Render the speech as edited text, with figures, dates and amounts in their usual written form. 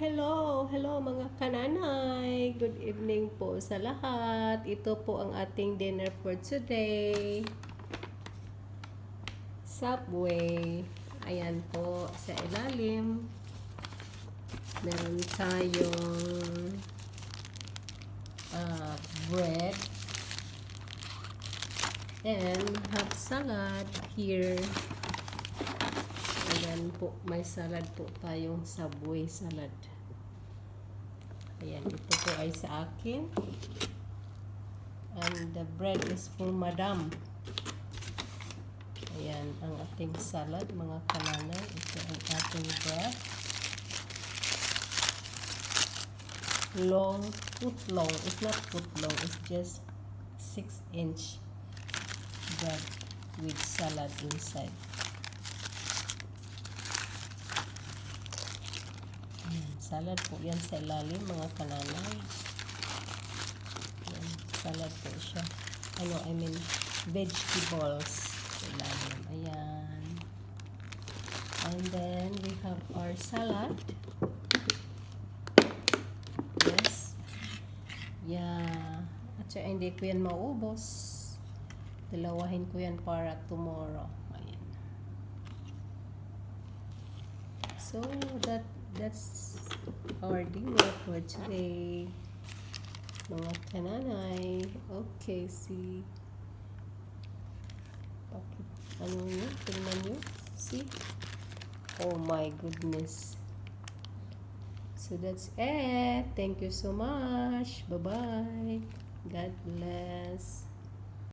Hello mga kananay. Good evening po sa lahat. Ito po ang ating dinner for today. Subway. Ayan po sa ilalim. Meron tayong bread and have salad here. Ayan po, may salad po tayong Subway salad. Ayan, ito po ay sa akin. And the bread is for Madam. Ayan, ang ating salad, mga kananay. Ito ang ating bread. Long, foot long. It's not foot long. It's just 6-inch bread with salad inside. Salad po yan sa ilalim, mga kananay. Yan, salad po siya. Vegetables sa ilalim. Ayan. And then, we have our salad. Yes. Yeah. At sya, hindi ko yan maubos. Dalawahin ko yan para tomorrow. Ayan. So, that's our dinner for today, mga kananay. Okay, see. Ano nyo? Tingnan nyo. See? Oh my goodness. So that's it. Thank you so much. Bye-bye. God bless.